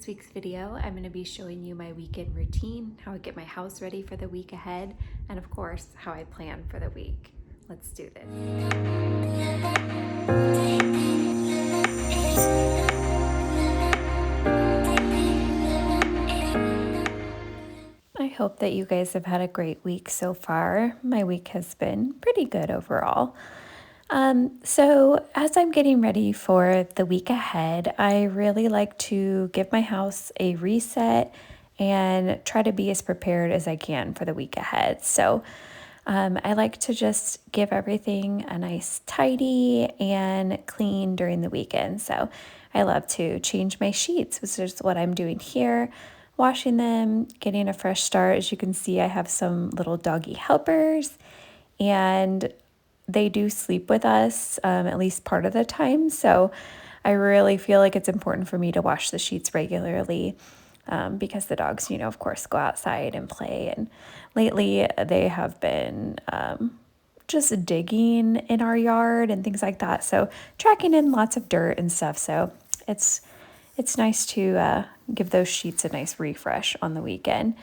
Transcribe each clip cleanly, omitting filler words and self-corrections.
week's video, I'm going to be showing you my weekend routine, how I get my house ready for the week ahead, and of course, how I plan for the week. Let's do this. I hope that you guys have had a great week so far. My week has been pretty good overall. So as I'm getting ready for the week ahead, I really like to give my house a reset and try to be as prepared as I can for the week ahead. So I like to just give everything a nice tidy and clean during the weekend. So I love to change my sheets, which is what I'm doing here. Washing them, getting a fresh start. As you can see, I have some little doggy helpers, and they do sleep with us at least part of the time. So I really feel like it's important for me to wash the sheets regularly because the dogs, of course, go outside and play. And lately they have been just digging in our yard and things like that. So tracking in lots of dirt and stuff. So it's nice to give those sheets a nice refresh on the weekend.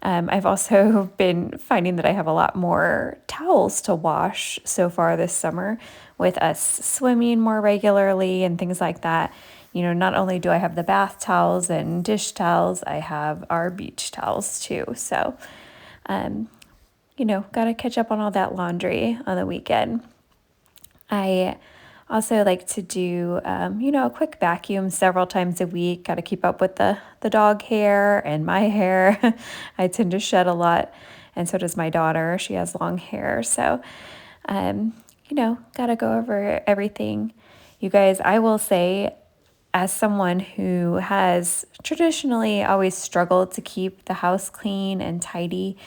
I've also been finding that I have a lot more towels to wash so far this summer with us swimming more regularly and things like that. Not only do I have the bath towels and dish towels, I have our beach towels too. So, got to catch up on all that laundry on the weekend. I also like to do, a quick vacuum several times a week. Got to keep up with the dog hair and my hair. I tend to shed a lot, and so does my daughter. She has long hair. So, got to go over everything. You guys, I will say, as someone who has traditionally always struggled to keep the house clean and tidy,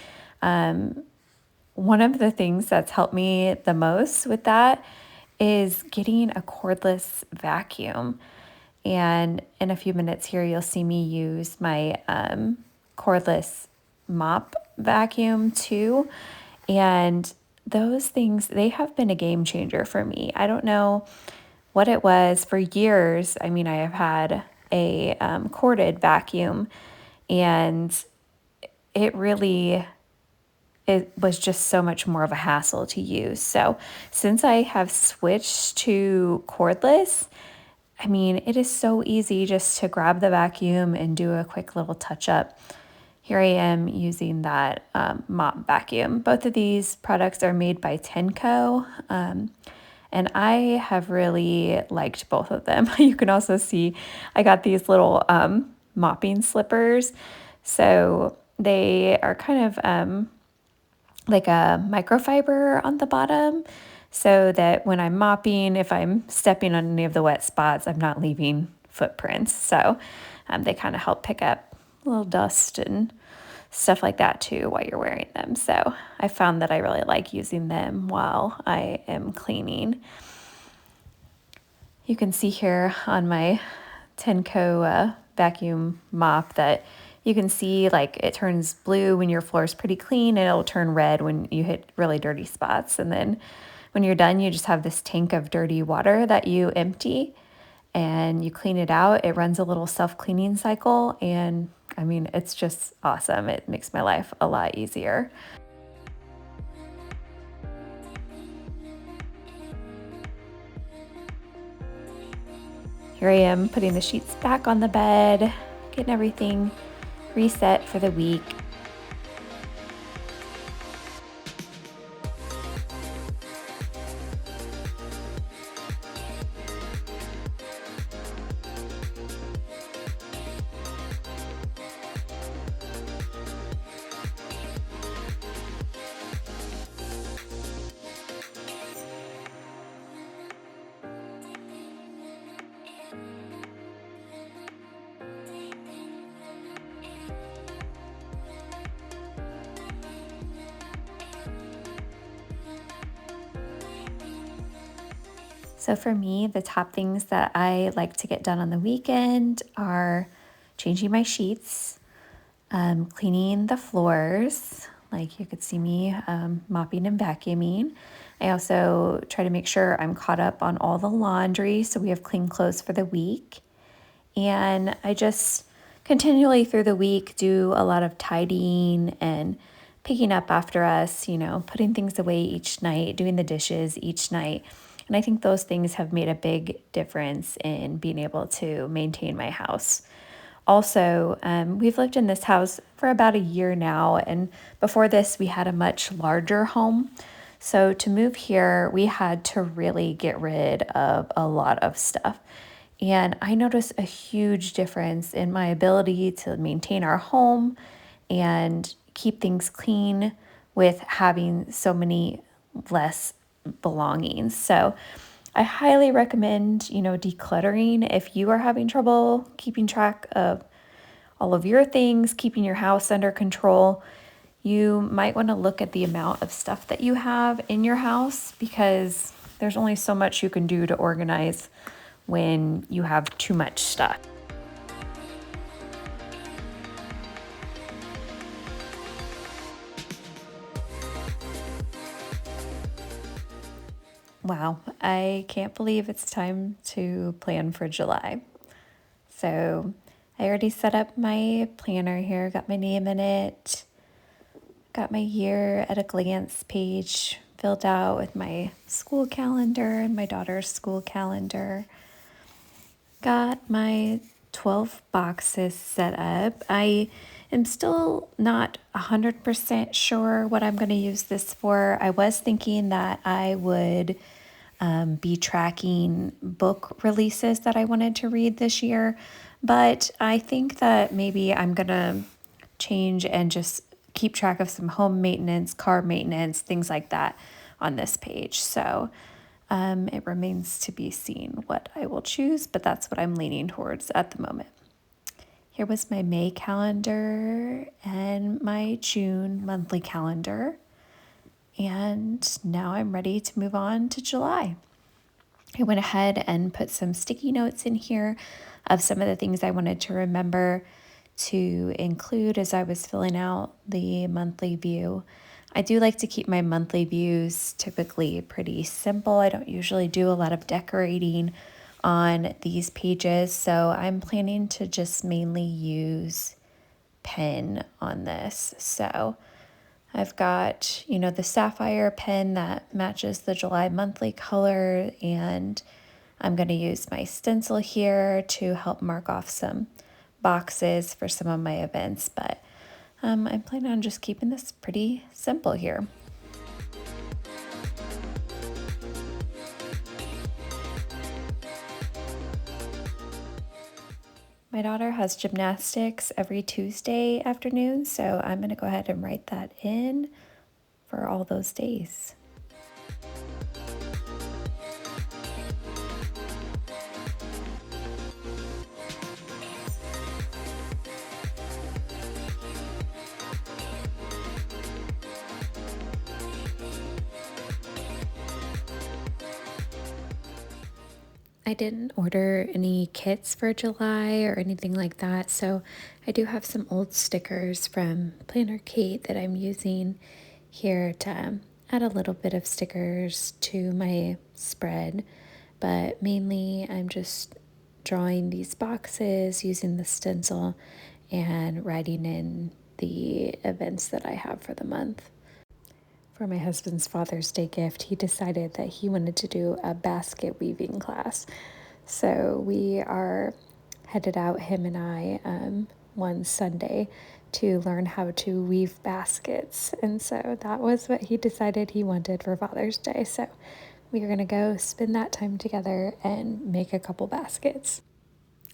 one of the things that's helped me the most with that is getting a cordless vacuum. And in a few minutes here, you'll see me use my cordless mop vacuum too. And those things, they have been a game changer for me. I don't know what it was for years. I mean, I have had a corded vacuum, and it was just so much more of a hassle to use. So since I have switched to cordless, I mean, it is so easy just to grab the vacuum and do a quick little touch up. Here I am using that mop vacuum. Both of these products are made by Tenco, and I have really liked both of them. You can also see I got these little mopping slippers. So they are kind of like a microfiber on the bottom, so that when I'm mopping, if I'm stepping on any of the wet spots, I'm not leaving footprints. So they kind of help pick up a little dust and stuff like that too while you're wearing them. So I found that I really like using them while I am cleaning. You can see here on my Tenco vacuum mop that you can see like it turns blue when your floor is pretty clean, and it'll turn red when you hit really dirty spots. And then when you're done, you just have this tank of dirty water that you empty and you clean it out. It runs a little self-cleaning cycle, and I mean, it's just awesome. It makes my life a lot easier. Here I am putting the sheets back on the bed, getting everything reset for the week. So for me, the top things that I like to get done on the weekend are changing my sheets, cleaning the floors, like you could see me mopping and vacuuming. I also try to make sure I'm caught up on all the laundry so we have clean clothes for the week. And I just continually through the week do a lot of tidying and picking up after us, putting things away each night, doing the dishes each night. And I think those things have made a big difference in being able to maintain my house. Also, we've lived in this house for about a year now, and before this, we had a much larger home. So to move here, we had to really get rid of a lot of stuff. And I noticed a huge difference in my ability to maintain our home and keep things clean with having so many less belongings. So I highly recommend, decluttering if you are having trouble keeping track of all of your things, keeping your house under control. You might want to look at the amount of stuff that you have in your house, because there's only so much you can do to organize when you have too much stuff. Wow, I can't believe it's time to plan for July. So I already set up my planner here, got my name in it, got my year at a glance page filled out with my school calendar and my daughter's school calendar. Got my 12 boxes set up. I am still not 100% sure what I'm going to use this for. I was thinking that I would be tracking book releases that I wanted to read this year, but I think that maybe I'm going to change and just keep track of some home maintenance, car maintenance, things like that on this page. So it remains to be seen what I will choose, but that's what I'm leaning towards at the moment. Here was my May calendar and my June monthly calendar. And now I'm ready to move on to July. I went ahead and put some sticky notes in here of some of the things I wanted to remember to include as I was filling out the monthly view. I do like to keep my monthly views typically pretty simple. I don't usually do a lot of decorating on these pages, so I'm planning to just mainly use pen on this. So I've got, the sapphire pen that matches the July monthly color, and I'm going to use my stencil here to help mark off some boxes for some of my events, but I'm planning on just keeping this pretty simple here. My daughter has gymnastics every Tuesday afternoon, so I'm going to go ahead and write that in for all those days. I didn't order any kits for July or anything like that, so I do have some old stickers from Planner Kate that I'm using here to add a little bit of stickers to my spread, but mainly I'm just drawing these boxes using the stencil and writing in the events that I have for the month. For my husband's Father's Day gift, he decided that he wanted to do a basket weaving class. So we are headed out, him and I, one Sunday to learn how to weave baskets. And so that was what he decided he wanted for Father's Day. So we are going to go spend that time together and make a couple baskets.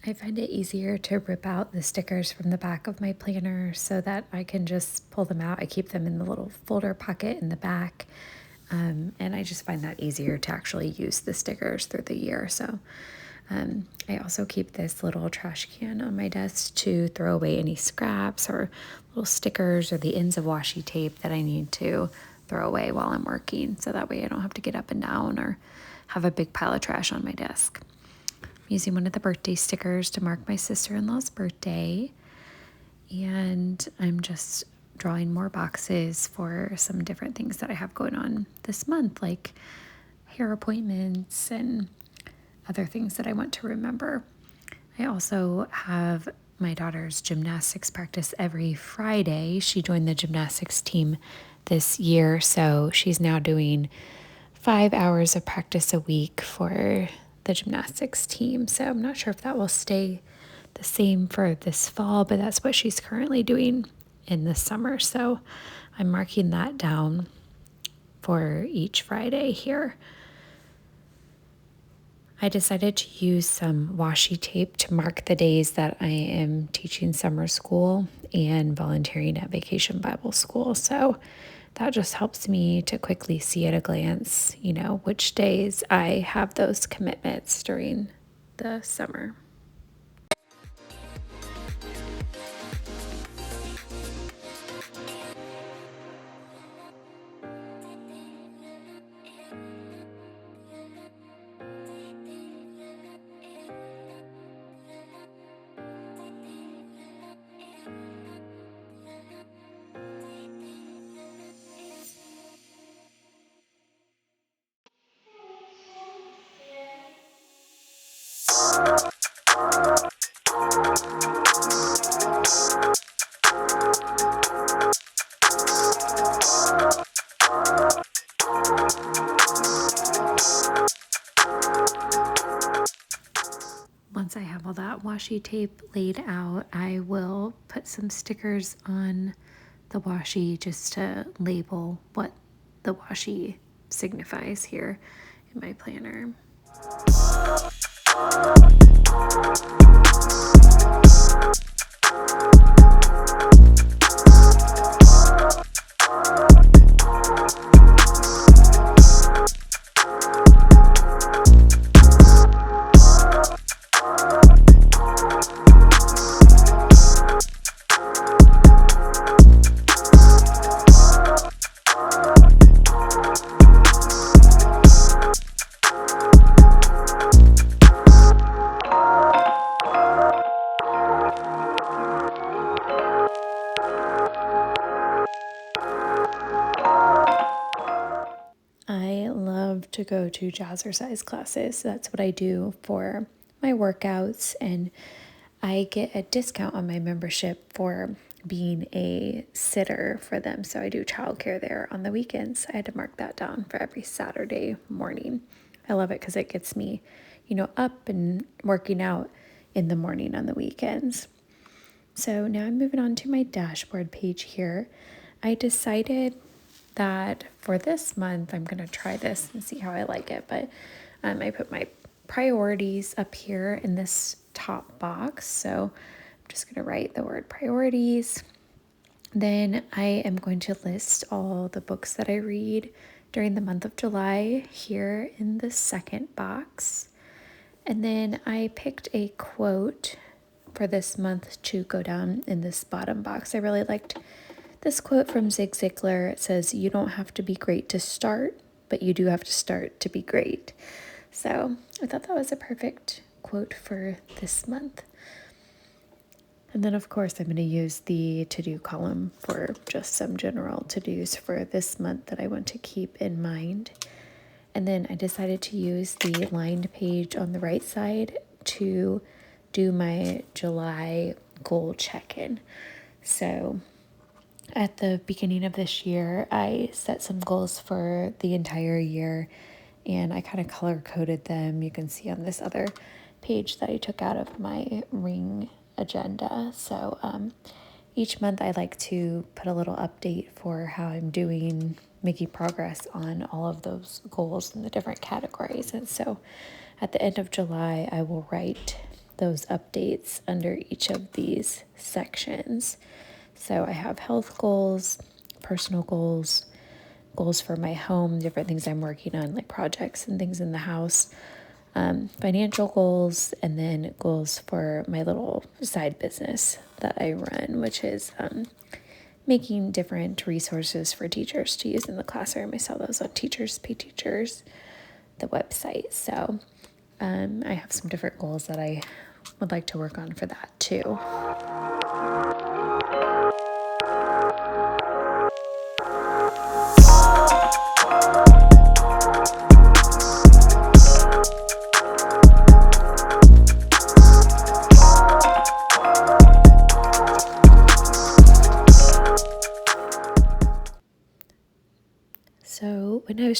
I find it easier to rip out the stickers from the back of my planner so that I can just pull them out. I keep them in the little folder pocket in the back, and I just find that easier to actually use the stickers through the year. So I also keep this little trash can on my desk to throw away any scraps or little stickers or the ends of washi tape that I need to throw away while I'm working, so that way I don't have to get up and down or have a big pile of trash on my desk. Using one of the birthday stickers to mark my sister-in-law's birthday, and I'm just drawing more boxes for some different things that I have going on this month, like hair appointments and other things that I want to remember. I also have my daughter's gymnastics practice every Friday. She joined the gymnastics team this year, so she's now doing 5 hours of practice a week for the gymnastics team. So I'm not sure if that will stay the same for this fall, but that's what she's currently doing in the summer. So I'm marking that down for each Friday here. I decided to use some washi tape to mark the days that I am teaching summer school and volunteering at Vacation Bible School. So that just helps me to quickly see at a glance, which days I have those commitments during the summer. Once I have all that washi tape laid out, I will put some stickers on the washi just to label what the washi signifies here in my planner. I love to go to jazzercise classes. That's what I do for my workouts, and I get a discount on my membership for being a sitter for them. So I do childcare there on the weekends. I had to mark that down for every Saturday morning. I love it because it gets me, up and working out in the morning on the weekends. So now I'm moving on to my dashboard page here. I decided that for this month, I'm going to try this and see how I like it. But I put my priorities up here in this top box. So I'm just going to write the word priorities. Then I am going to list all the books that I read during the month of July here in the second box. And then I picked a quote for this month to go down in this bottom box. I really liked this quote from Zig Ziglar. It says, "You don't have to be great to start, but you do have to start to be great." So I thought that was a perfect quote for this month. And then, of course, I'm going to use the to-do column for just some general to-dos for this month that I want to keep in mind. And then I decided to use the lined page on the right side to do my July goal check-in. So at the beginning of this year, I set some goals for the entire year, and I kind of color-coded them. You can see on this other page that I took out of my ring agenda. So each month I like to put a little update for how I'm doing, making progress on all of those goals in the different categories. And so at the end of July, I will write those updates under each of these sections. So I have health goals, personal goals, goals for my home, different things I'm working on, like projects and things in the house, financial goals, and then goals for my little side business that I run, which is making different resources for teachers to use in the classroom. I saw those on Teachers Pay Teachers, the website. So I have some different goals that I would like to work on for that too.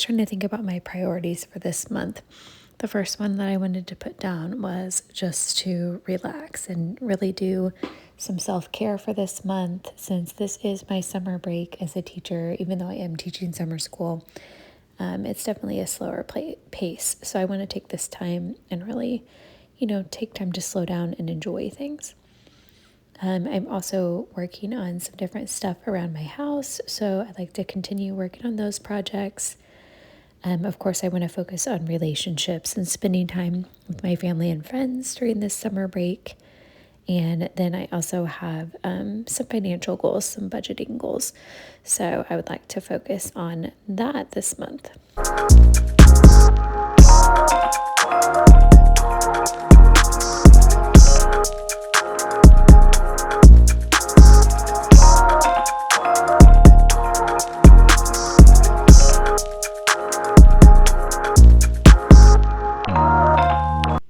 trying to think about my priorities for this month. The first one that I wanted to put down was just to relax and really do some self-care for this month, since this is my summer break as a teacher. Even though I am teaching summer school, it's definitely a slower pace. So I want to take this time and really, take time to slow down and enjoy things. I'm also working on some different stuff around my house, so I'd like to continue working on those projects. Of course, I want to focus on relationships and spending time with my family and friends during this summer break. And then I also have some financial goals, some budgeting goals. So I would like to focus on that this month.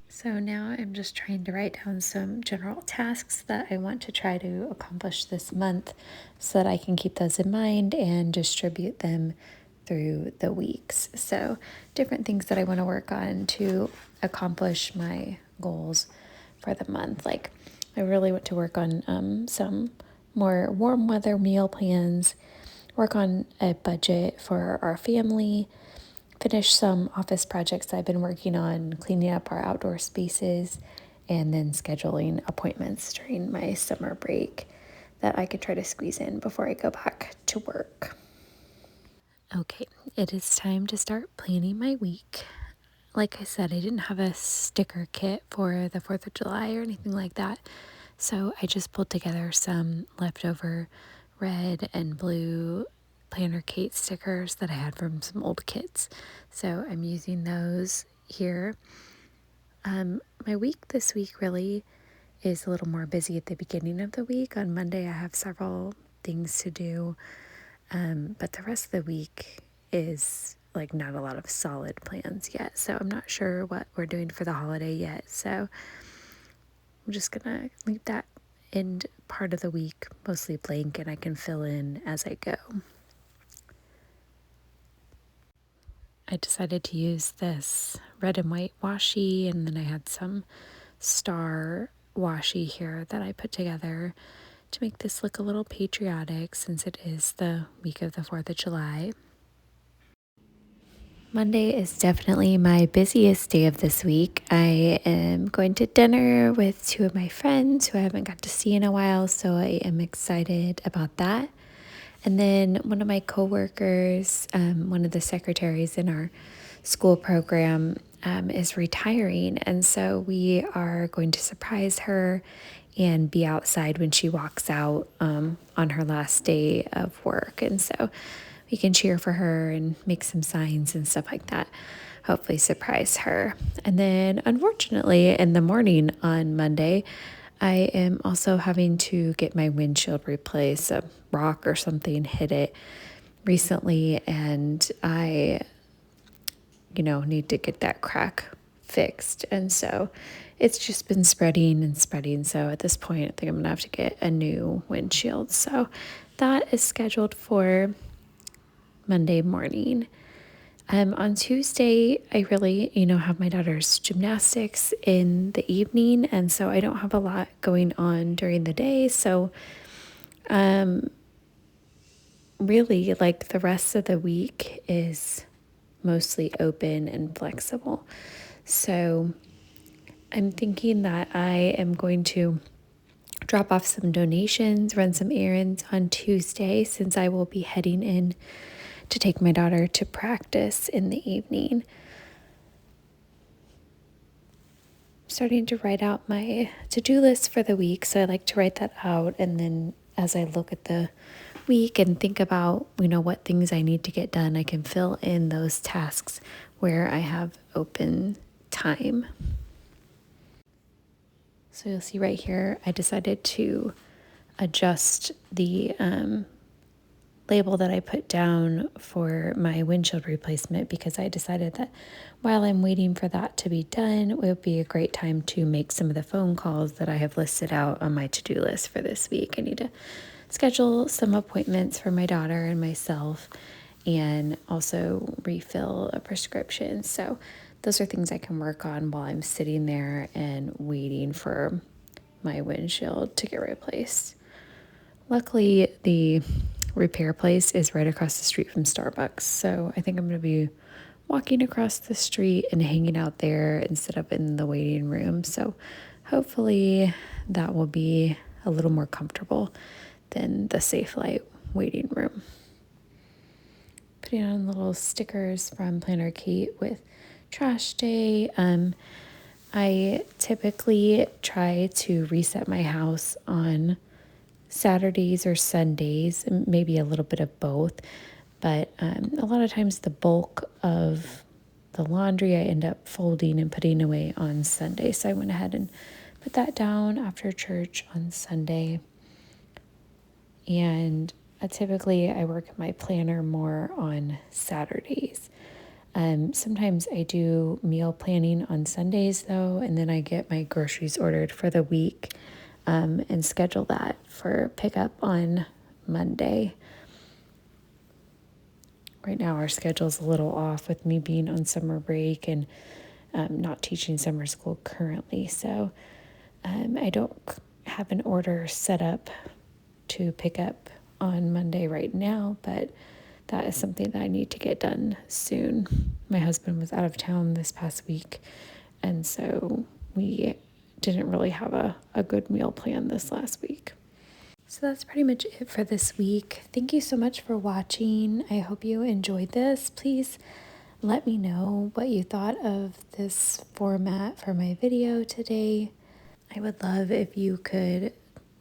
So now I'm just trying to write down some general tasks that I want to try to accomplish this month so that I can keep those in mind and distribute them through the weeks. So different things that I want to work on to accomplish my goals for the month. Like I really want to work on some more warm weather meal plans, work on a budget for our family, finish some office projects I've been working on, cleaning up our outdoor spaces, and then scheduling appointments during my summer break that I could try to squeeze in before I go back to work. Okay, it is time to start planning my week. Like I said, I didn't have a sticker kit for the 4th of July or anything like that, so I just pulled together some leftover red and blue Planner Kate stickers that I had from some old kits. So I'm using those here. My week this week really is a little more busy at the beginning of the week. On Monday, I have several things to do, but the rest of the week is like not a lot of solid plans yet. So I'm not sure what we're doing for the holiday yet. So I'm just gonna leave that end part of the week mostly blank, and I can fill in as I go. I decided to use this red and white washi, and then I had some star washi here that I put together to make this look a little patriotic since it is the week of the 4th of July. Monday is definitely my busiest day of this week. I am going to dinner with 2 of my friends who I haven't got to see in a while, so I am excited about that. And then one of my coworkers, one of the secretaries in our school program, is retiring. And so we are going to surprise her and be outside when she walks out on her last day of work. And so we can cheer for her and make some signs and stuff like that. Hopefully surprise her. And then unfortunately in the morning on Monday, I am also having to get my windshield replaced. A rock or something hit it recently, and I, need to get that crack fixed. And so it's just been spreading and spreading. So at this point, I think I'm gonna have to get a new windshield. So that is scheduled for Monday morning. On Tuesday, I really, have my daughter's gymnastics in the evening, and so I don't have a lot going on during the day. So, really, like the rest of the week is mostly open and flexible. So, I'm thinking that I am going to drop off some donations, run some errands on Tuesday, since I will be heading in to take my daughter to practice in the evening. Starting to write out my to-do list for the week, so I like to write that out, and then as I look at the week and think about what things I need to get done, I can fill in those tasks where I have open time. So you'll see right here, I decided to adjust the label that I put down for my windshield replacement, because I decided that while I'm waiting for that to be done, it would be a great time to make some of the phone calls that I have listed out on my to-do list for this week. I need to schedule some appointments for my daughter and myself, and also refill a prescription. So those are things I can work on while I'm sitting there and waiting for my windshield to get replaced. Luckily, the repair place is right across the street from Starbucks, so I think I'm going to be walking across the street and hanging out there instead of in the waiting room. So hopefully that will be a little more comfortable than the Safe Light waiting room. Putting on little stickers from Planner Kate with Trash Day. I typically try to reset my house on Saturdays or Sundays, maybe a little bit of both. But a lot of times the bulk of the laundry I end up folding and putting away on Sunday. So I went ahead and put that down after church on Sunday. And typically I work my planner more on Saturdays. Sometimes I do meal planning on Sundays though, and then I get my groceries ordered for the week and schedule that for pickup on Monday. Right now our schedule's a little off with me being on summer break and not teaching summer school currently. So I don't have an order set up to pick up on Monday right now, but that is something that I need to get done soon. My husband was out of town this past week, and so we didn't really have a good meal plan this last week. So that's pretty much it for this week. Thank you so much for watching. I hope you enjoyed this. Please let me know what you thought of this format for my video today. I would love if you could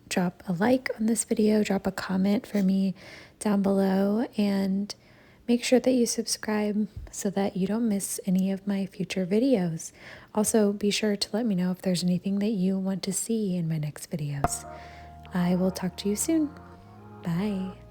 drop a like on this video, drop a comment for me down below, and make sure that you subscribe so that you don't miss any of my future videos. Also, be sure to let me know if there's anything that you want to see in my next videos. I will talk to you soon. Bye.